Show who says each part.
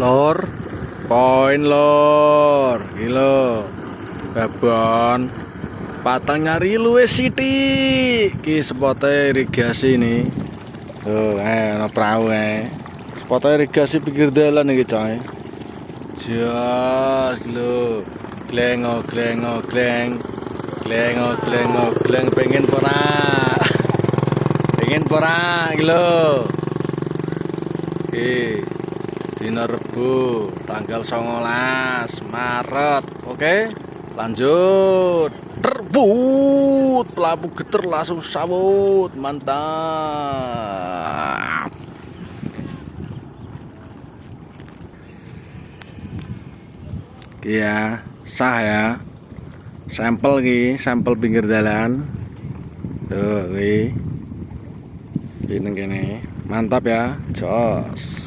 Speaker 1: Lor, poin lor, gila, babon, patang nyari luwe sithik, ki spotnya irigasi nih, tuh, no perahu spotnya irigasi pinggir dalan nih coy, jas, lo, glengo, gleng, pengen pora, gilo, dina Rebo tanggal 19 Maret. Oke, lanjut. Terbut pelabu geter langsung sawut, mantap. Iya, sah ya. Sampel pinggir jalan. Tuh, ini mantap ya, jos.